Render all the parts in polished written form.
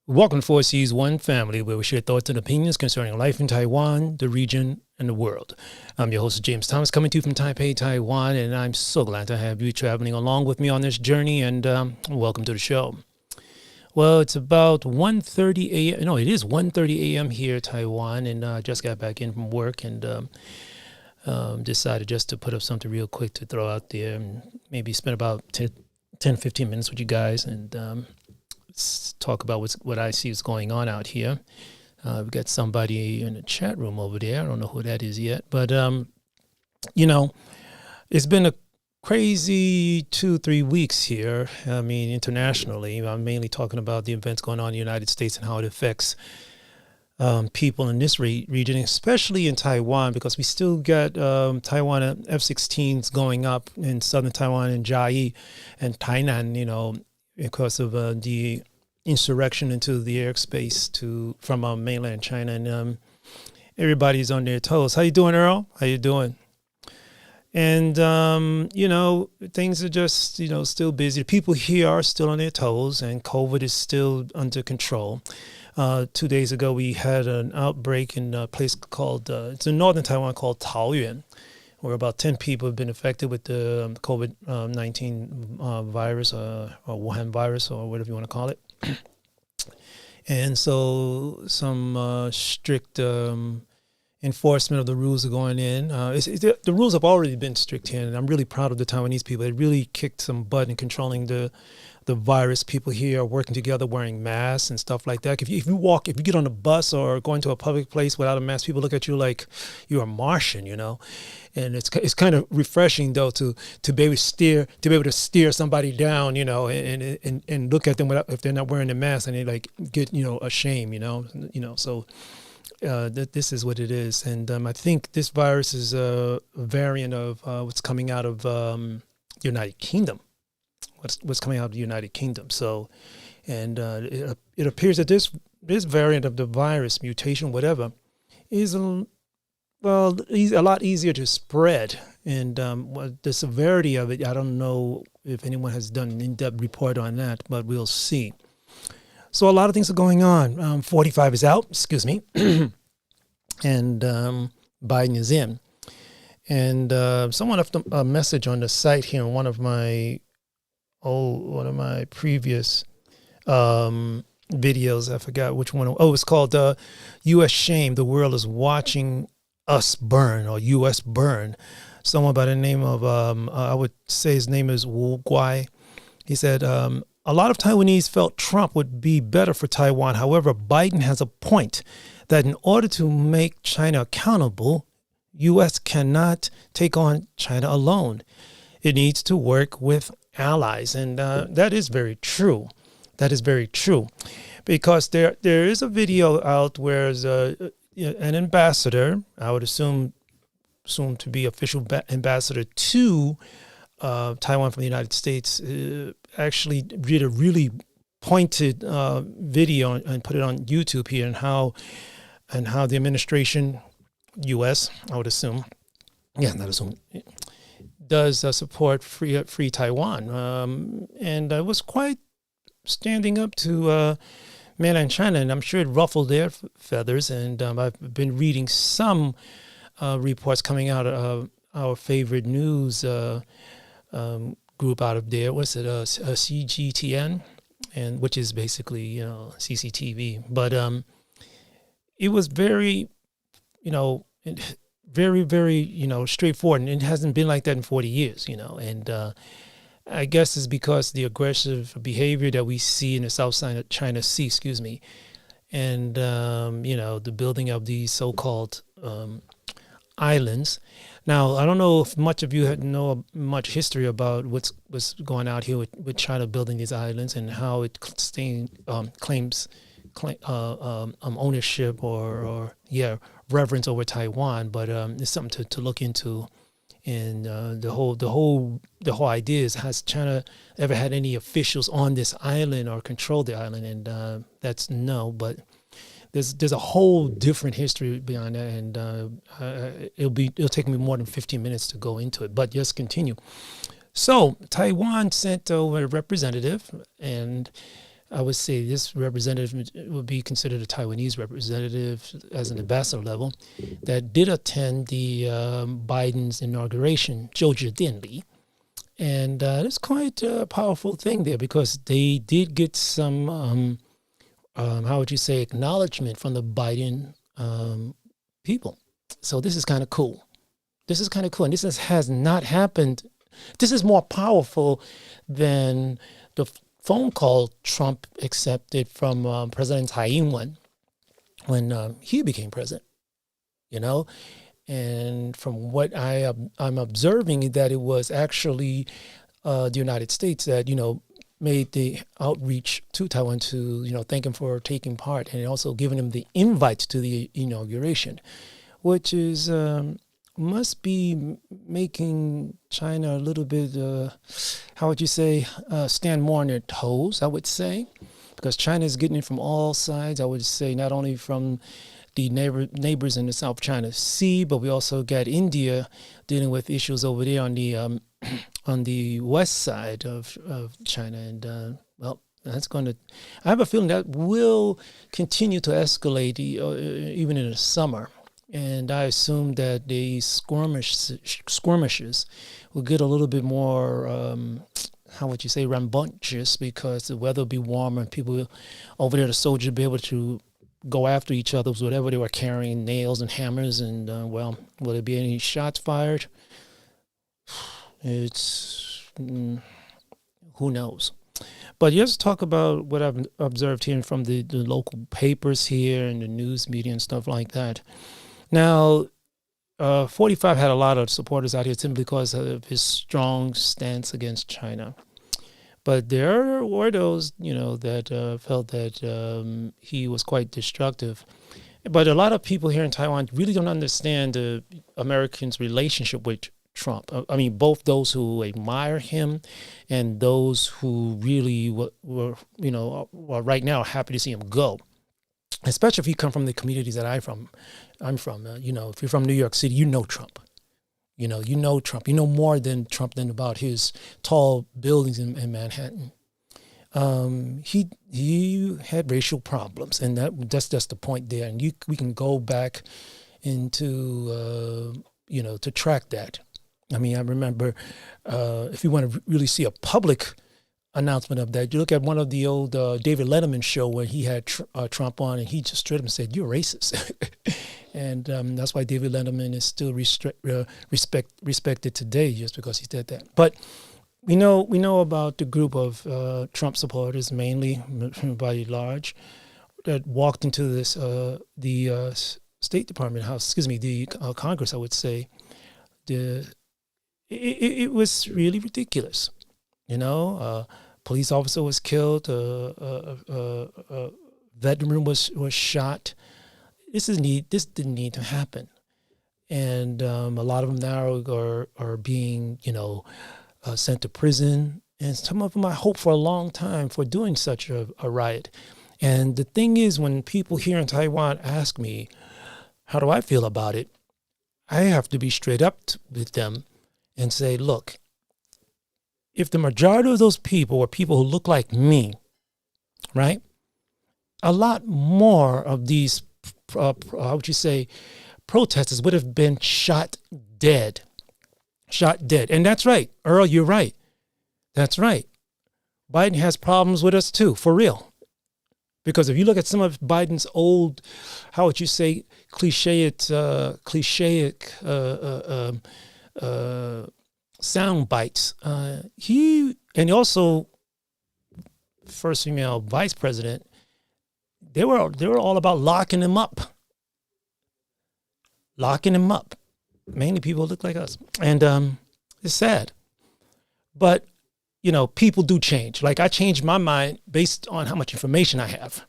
Welcome to Four Seas One Family, where we share thoughts and opinions concerning life in Taiwan, the region, and the world. I'm your host, James Thomas, coming to you from Taipei, Taiwan, and I'm so glad to have you traveling along with me on this journey, and welcome to the show. Well, it's about 1:30 a.m. No, it is 1:30 a.m. here, Taiwan, and I just got back in from work and decided just to put up something real quick to throw out there and maybe spend about 10 15 minutes with you guys and talk about what I see is going on out here. We've got somebody in the chat room over there. I don't know who that is yet, but it's been a crazy 2-3 weeks here. I mean, internationally, I'm mainly talking about the events going on in the United States and how it affects people in this region, especially in Taiwan, because we still got Taiwan F-16s going up in southern Taiwan and Jiayi and Tainan, because of the insurrection into the airspace from mainland China, and everybody's on their toes. How you doing, Earl? How you doing? And things are just still busy. People here are still on their toes, and COVID is still under control. 2 days ago, we had an outbreak in a place called it's in northern Taiwan called Taoyuan, where about 10 people have been affected with the COVID-19 virus or Wuhan virus or whatever you want to call it. And so some strict enforcement of the rules are going in. The rules have already been strict here, and I'm really proud of the Taiwanese people. They really kicked some butt in controlling the virus. People here are working together, wearing masks and stuff like that. If you get on a bus or going to a public place without a mask, people look at you like you're a Martian, And it's kind of refreshing though to be able to steer somebody down, and look at them if they're not wearing a mask and they like get ashamed, So this is what it is, and I think this virus is a variant of what's coming out of the United Kingdom. What's coming out of the United Kingdom. So, and it appears that this variant of the virus, mutation, whatever, is a lot easier to spread. And the severity of it, I don't know if anyone has done an in-depth report on that, but we'll see. So a lot of things are going on. 45 is out, excuse me, and Biden is in. And someone left a message on the site here in one of my previous videos. I forgot which one. Oh, it's called U.S. Shame. The world is watching us burn, or U.S. burn. Someone by the name of, I would say his name is Wu Guai. He said, a lot of Taiwanese felt Trump would be better for Taiwan. However, Biden has a point that in order to make China accountable, U.S. cannot take on China alone. It needs to work with allies, and that is very true. That is very true, because there is a video out where an ambassador, I would assume soon to be official ambassador to Taiwan from the United States, actually did a really pointed video and put it on YouTube here, and how the administration, U.S. I would assume, not assume, does support free Taiwan, and I was quite standing up to mainland China, and I'm sure it ruffled their feathers. And I've been reading some reports coming out of our favorite news group out of there. What's it? CGTN, and which is basically CCTV. But it was very, very, very, straightforward, and it hasn't been like that in 40 years, and I guess it's because the aggressive behavior that we see in the South China Sea, and, the building of these so-called islands. Now, I don't know if much of you know much history about what's going out here with China building these islands and how it claims ownership or reverence over Taiwan, but it's something to look into. And the whole idea is, has China ever had any officials on this island or controlled the island? And that's no, but there's a whole different history behind that, and it'll take me more than 15 minutes to go into it. But just continue. So Taiwan sent over a representative, and I would say this representative would be considered a Taiwanese representative as an ambassador level that did attend the Biden's inauguration, Zhou Dianli. And it's quite a powerful thing there because they did get some, how would you say, acknowledgement from the Biden people. So this is kind of cool. This is kind of cool. And has not happened. This is more powerful than the phone call Trump accepted from President Tsai Ing-wen when he became president, you know. And from what I'm observing, that it was actually the United States that, you know, made the outreach to Taiwan to, you know, thank him for taking part and also giving him the invite to the inauguration, which is must be making China a little bit, how would you say, stand more on their toes, I would say, because China is getting it from all sides. I would say not only from the neighbors in the South China Sea, but we also got India dealing with issues over there on the west side of China. And, well, that's going to, I have a feeling that will continue to escalate even in the summer. And I assume that the skirmishes will get a little bit more, how would you say, rambunctious, because the weather will be warmer and people over there, the soldiers, will be able to go after each other with whatever they were carrying, nails and hammers. And, well, will there be any shots fired? It's, who knows? But let's talk about what I've observed here from the local papers here and the news media and stuff like that. Now, 45 had a lot of supporters out here simply because of his strong stance against China. But there were those, you know, that felt that he was quite destructive. But a lot of people here in Taiwan really don't understand the Americans' relationship with Trump. I mean, both those who admire him and those who really were you know, are right now happy to see him go. Especially if you come from the communities that I'm from. You know, if you're from New York City, you know Trump. You know Trump. You know more than Trump than about his tall buildings in Manhattan. He had racial problems, and that's just the point there. And we can go back into you know, to track that. I mean, I remember if you want to really see a public announcement of that, you look at one of the old David Letterman show where he had Trump on, and he just straight up and said, "You're racist." And that's why David Letterman is still respected today, just because he did that. But we know about the group of Trump supporters, mainly by and large, that walked into this the State Department house, the Congress, I would say. It was really ridiculous. You know, police officer was killed. Veteran was shot. This didn't need to happen, and a lot of them now are being, you know, sent to prison, and some of them I hope for a long time for doing such a riot. And the thing is, when people here in Taiwan ask me, how do I feel about it? I have to be straight up with them and say, look, if the majority of those people were people who look like me, right, a lot more of these, how would you say, protesters would have been shot dead. And that's right. Earl, you're right. That's right. Biden has problems with us too, for real. Because if you look at some of Biden's old, how would you say, clichéic sound bites, he also first female vice president, they were all about locking him up. Mainly people look like us, and it's sad. But you know, people do change. Like, I changed my mind based on how much information I have.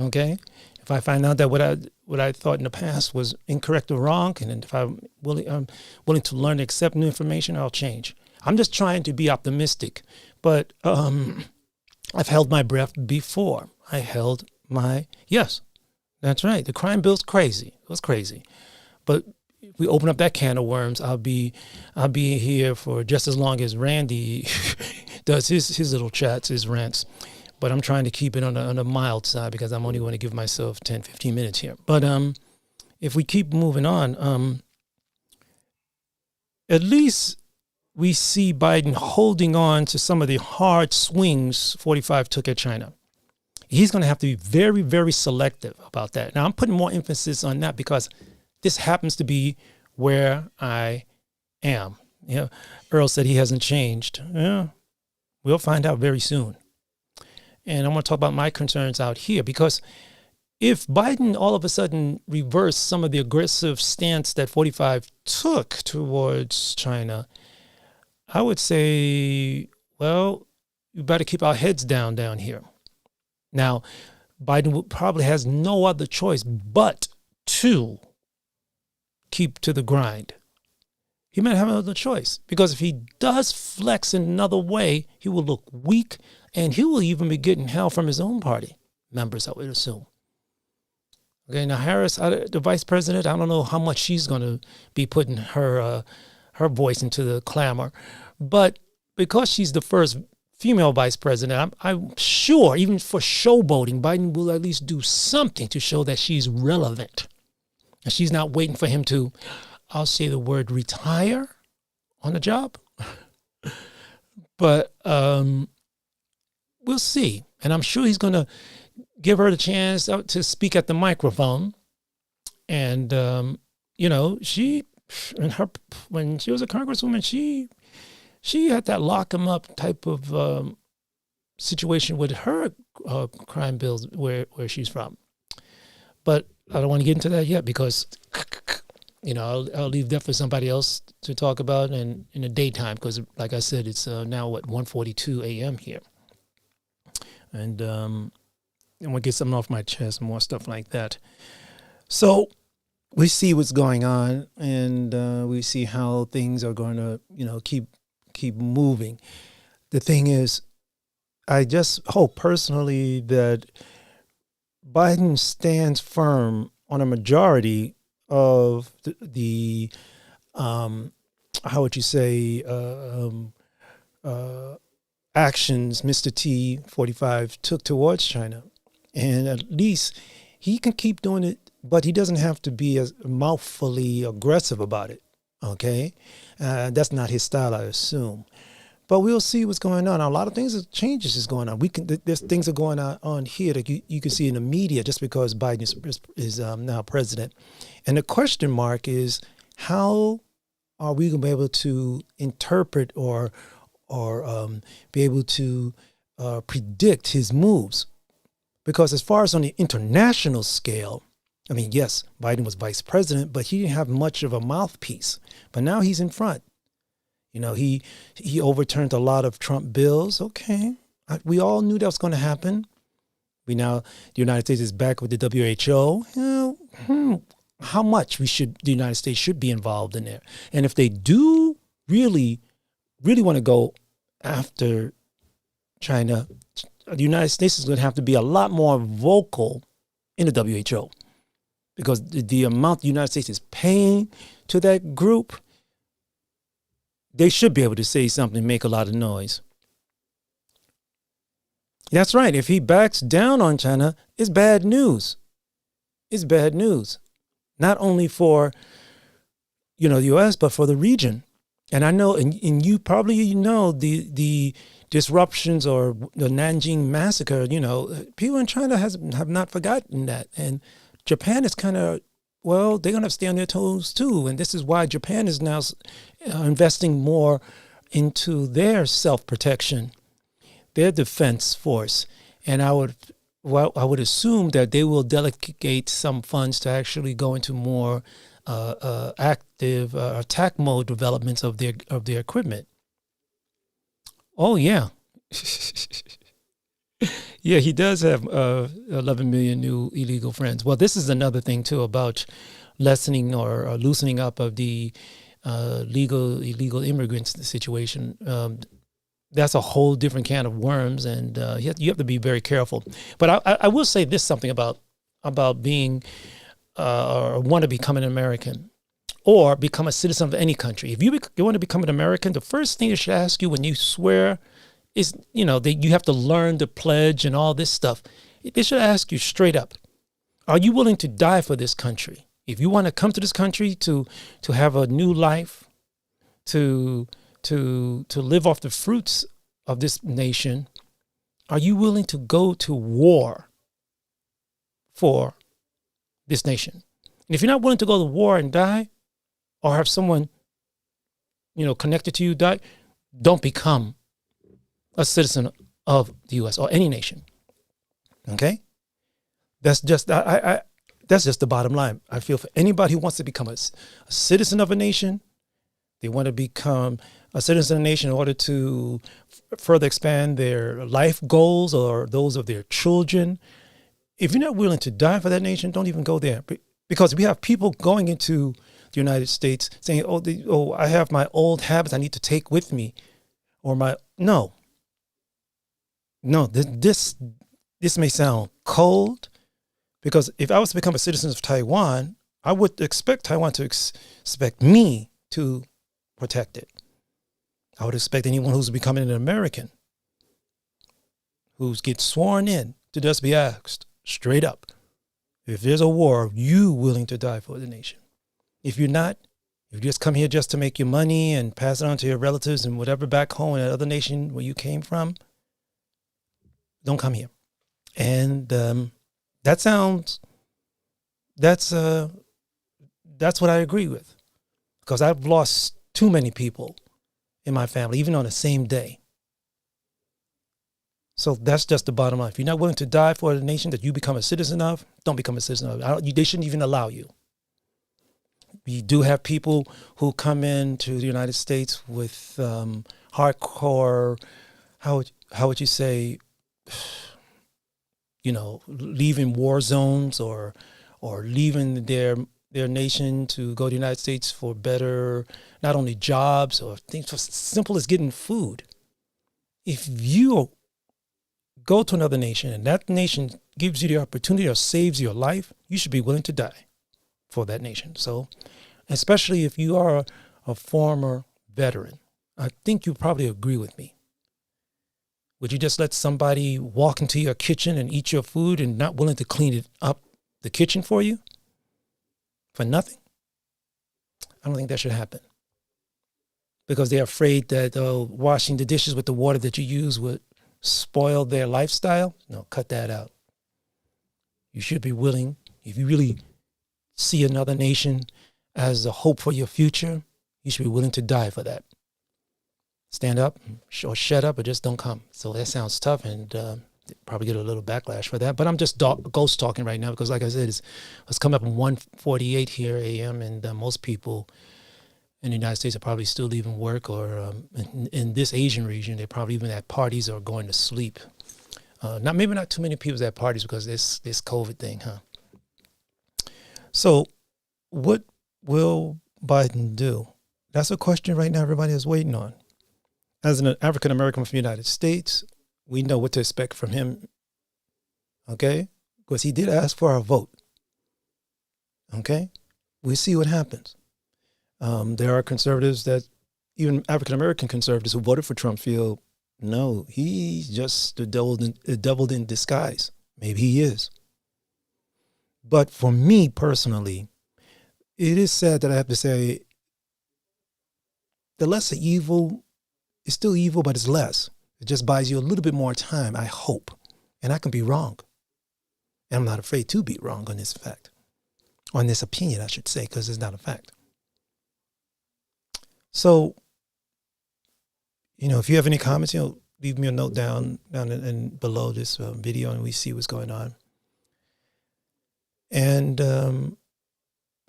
Okay, if I find out that what I thought in the past was incorrect or wrong, and if I'm willing to learn to accept new information, I'll change. I'm just trying to be optimistic. But I've held my breath before. Yes, that's right. The crime bill's crazy. It was crazy. But if we open up that can of worms, I'll be here for just as long as Randy does his little chats, his rants. but I'm trying to keep it on the mild side because I'm only going to give myself 10, 15 minutes here. But if we keep moving on, at least we see Biden holding on to some of the hard swings 45 took at China. He's going to have to be very, very selective about that. Now, I'm putting more emphasis on that because this happens to be where I am. Earl said he hasn't changed. Yeah, we'll find out very soon. And I want to talk about my concerns out here because if Biden all of a sudden reversed some of the aggressive stance that 45 took towards China, I would say, well, we better keep our heads down here. Now, Biden probably has no other choice but to keep to the grind. He might have another choice because if he does flex in another way, he will look weak and he will even be getting hell from his own party members, I would assume. Okay, now Harris, the vice president, I don't know how much she's going to be putting her voice into the clamor, but because she's the first female vice president, I'm sure even for showboating, Biden will at least do something to show that she's relevant. And she's not waiting for him to, I'll say the word retire on the job. But we'll see. And I'm sure he's going to give her the chance to speak at the microphone. And, she, when she was a congresswoman, she had that lock him up type of situation with her crime bills where she's from. But I don't want to get into that yet because, I'll leave that for somebody else to talk about in the daytime because, like I said, it's now, 1:42 a.m. here. And I'm going to get something off my chest and more stuff like that. So we see what's going on and we see how things are going to, keep moving. The thing is, I just hope personally that Biden stands firm on a majority of the how would you say, actions Mr. T 45 took towards China. And at least he can keep doing it, but he doesn't have to be as mouthfully aggressive about it. Okay. That's not his style, I assume. But we'll see what's going on. A lot of changes is going on. There's things are going on here that you can see in the media just because Biden is now president. And the question mark is, how are we going to be able to interpret or be able to predict his moves? Because as far as on the international scale, I mean, yes, Biden was vice president, but he didn't have much of a mouthpiece. But now he's in front. He overturned a lot of Trump bills. Okay. We all knew that was going to happen. The United States is back with the WHO. How much the United States should be involved in there. And if they do really, really want to go after China, the United States is going to have to be a lot more vocal in the WHO because the amount the United States is paying to that group, they should be able to say something, make a lot of noise. That's right. If he backs down on China, it's bad news. It's bad news, not only for, the U.S., but for the region. And I know, and you probably the disruptions or the Nanjing massacre, people in China have not forgotten that. And Japan is kind of, they're going to stay on their toes too. And this is why Japan is now investing more into their self-protection, their defense force. And I would assume that they will delegate some funds to actually go into more active attack mode developments of their equipment. Oh, yeah. Yeah, he does have 11 million new illegal friends. Well, this is another thing, too, about lessening or loosening up of the illegal immigrants situation. That's a whole different can of worms, and you have to be very careful. But I will say this something about being or want to become an American or become a citizen of any country. If you want to become an American, the first thing they should ask you when you swear It's, you have to learn the pledge and all this stuff. They should ask you straight up, are you willing to die for this country? If you want to come to this country to have a new life, to live off the fruits of this nation, are you willing to go to war for this nation? And if you're not willing to go to war and die, or have someone, connected to you die, don't become a citizen of the U.S. or any nation. Okay? That's just that's just the bottom line. I feel for anybody who wants to become a citizen of a nation, they want to become a citizen of a nation in order to further expand their life goals or those of their children. If you're not willing to die for that nation, don't even go there. Because we have people going into the United States saying, I have my old habits I need to take with me. Or no, this may sound cold, because if I was to become a citizen of Taiwan, I would expect Taiwan to expect me to protect it. I would expect anyone who's becoming an American, who gets sworn in, to just be asked straight up, if there's a war, are you willing to die for the nation? If you're not, if you just come here just to make your money and pass it on to your relatives and whatever back home in that other nation where you came from, don't come here. And that's what I agree with, because I've lost too many people in my family, even on the same day. So that's just the bottom line. If you're not willing to die for the nation that you become a citizen of, don't become a citizen of. They shouldn't even allow you. We do have people who come into the United States with hardcore, how would you say, leaving war zones or leaving their nation to go to the United States for better, not only jobs or things as simple as getting food. If you go to another nation and that nation gives you the opportunity or saves your life, you should be willing to die for that nation. So, especially if you are a former veteran, I think you probably agree with me. Would you just let somebody walk into your kitchen and eat your food and not willing to clean it up, the kitchen for you, for nothing? I don't think that should happen, because they're afraid that washing the dishes with the water that you use would spoil their lifestyle. No, cut that out. You should be willing, if you really see another nation as a hope for your future, you should be willing to die for that. Stand up or shut up or just don't come. So that sounds tough, and probably get a little backlash for that. But I'm just ghost talking right now, because like I said, it's coming up at 1:48 here a.m. and most people in the United States are probably still leaving work, or in this Asian region, they're probably even at parties or going to sleep. Maybe not too many people at parties because this COVID thing, huh? So what will Biden do? That's a question right now everybody is waiting on. As an African American from the United States, we know what to expect from him, okay? Because he did ask for our vote, okay? We'll see what happens. There are conservatives that, even African American conservatives who voted for Trump, feel, no, he's just a devil in disguise. Maybe he is. But for me personally, it is sad that I have to say, the lesser evil is still evil, but it's less. It just buys you a little bit more time, I hope. And I can be wrong. And I'm not afraid to be wrong on this fact. On this opinion, I should say, because it's not a fact. So, if you have any comments, leave me a note down and below this video, and we see what's going on. And,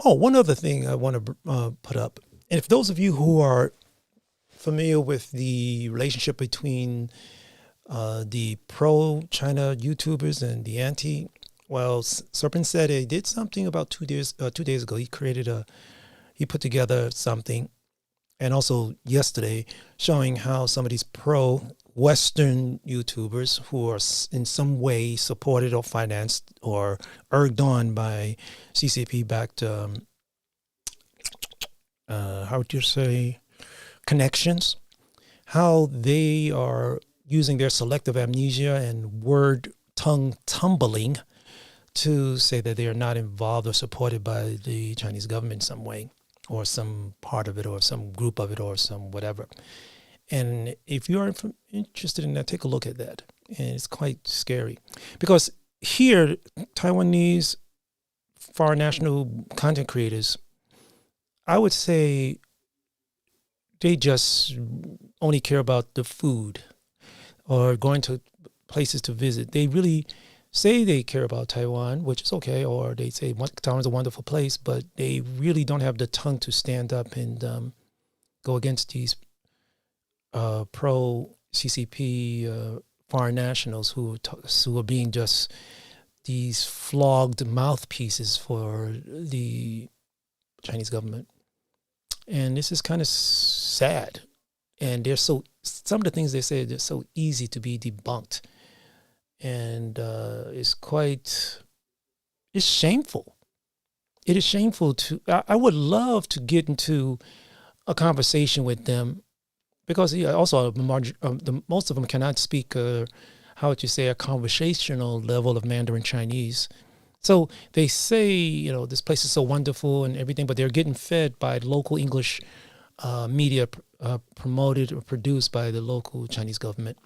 one other thing I want to put up. And if those of you who are familiar with the relationship between the pro-China YouTubers and the anti, well, Serpent said he did something about 2 days ago. He put together something, and also yesterday, showing how some of these pro-Western YouTubers who are in some way supported or financed or urged on by CCP-backed, how would you say, connections, how they are using their selective amnesia and word tongue tumbling to say that they are not involved or supported by the Chinese government in some way, or some part of it, or some group of it, or some whatever. And if you are interested in that, take a look at that. And it's quite scary. Because here, Taiwanese foreign national content creators, I would say they just only care about the food or going to places to visit. They really say they care about Taiwan, which is okay, or they say Taiwan's a wonderful place, but they really don't have the tongue to stand up and go against these pro-CCP foreign nationals who are being just these flogged mouthpieces for the Chinese government. And this is kind of sad. And some of the things they say, they're so easy to be debunked. And it's shameful. It is shameful I would love to get into a conversation with them, because also most of them cannot speak, how would you say, a conversational level of Mandarin Chinese. So they say, this place is so wonderful and everything, but they're getting fed by local English media promoted or produced by the local Chinese government.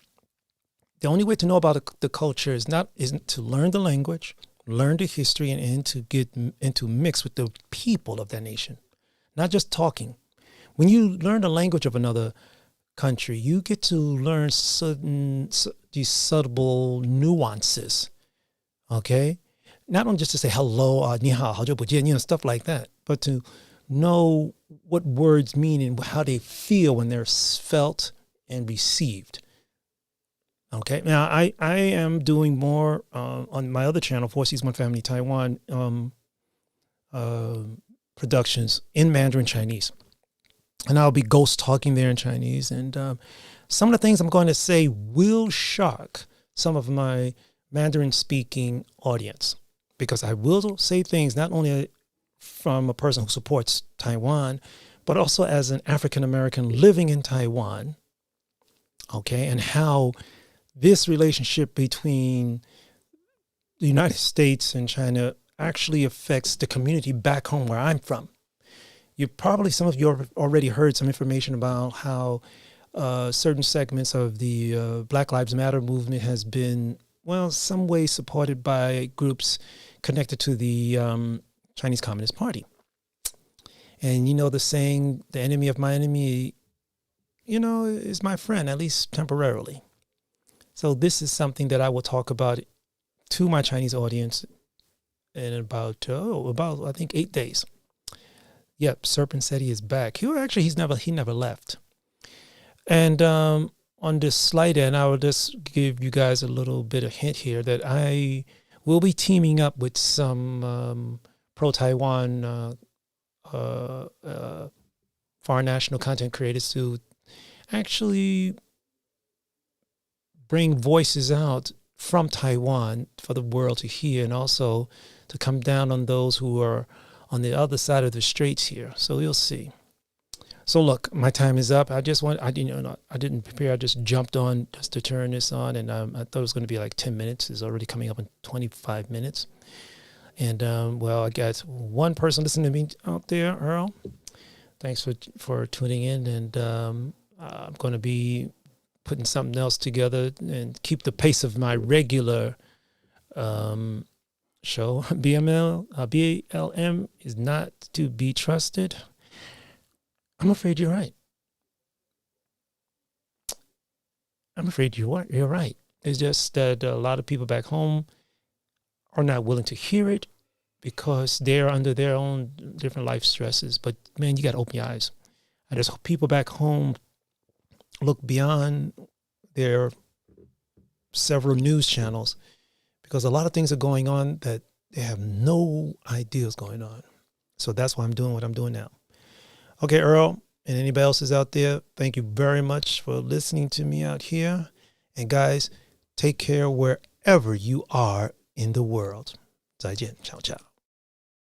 The only way to know about the culture isn't to learn the language, learn the history, and to get into mix with the people of that nation, not just talking. When you learn the language of another country, you get to learn these subtle nuances, okay? Not only just to say hello, ni hao, hao jiu bu jian, stuff like that, but to know what words mean and how they feel when they're felt and received. Okay, now I am doing more on my other channel, 4 Seasons, One Family Taiwan, productions in Mandarin Chinese. And I'll be ghost talking there in Chinese. And some of the things I'm going to say will shock some of my Mandarin speaking audience, because I will say things not only from a person who supports Taiwan, but also as an African American living in Taiwan. Okay, and how this relationship between the United States and China actually affects the community back home where I'm from. Some of you have already heard some information about how certain segments of the Black Lives Matter movement has been, some way supported by groups connected to the Chinese Communist Party. And the saying, the enemy of my enemy, is my friend, at least temporarily. So this is something that I will talk about to my Chinese audience in about I think 8 days. Yep, Serpent said he is back. He never left. And on this slight end, I will just give you guys a little bit of hint here that I will be teaming up with some pro-Taiwan foreign national content creators to actually bring voices out from Taiwan for the world to hear, and also to come down on those who are on the other side of the straits here. So you'll see. So look, my time is up. I didn't prepare. I just jumped on just to turn this on, and I thought it was going to be like 10 minutes. It's already coming up in 25 minutes. And I got one person listening to me out there, Earl. Thanks for tuning in, and I'm going to be putting something else together and keep the pace of my regular show. BLM is not to be trusted. I'm afraid you're right. I'm afraid you're right. It's just that a lot of people back home are not willing to hear it because they're under their own different life stresses. But man, you got to open your eyes. I just hope people back home look beyond their several news channels, because a lot of things are going on that they have no ideas going on. So that's why I'm doing what I'm doing now. Okay, Earl, and anybody else is out there, thank you very much for listening to me out here. And guys, take care wherever you are in the world. 再见，ciao ciao.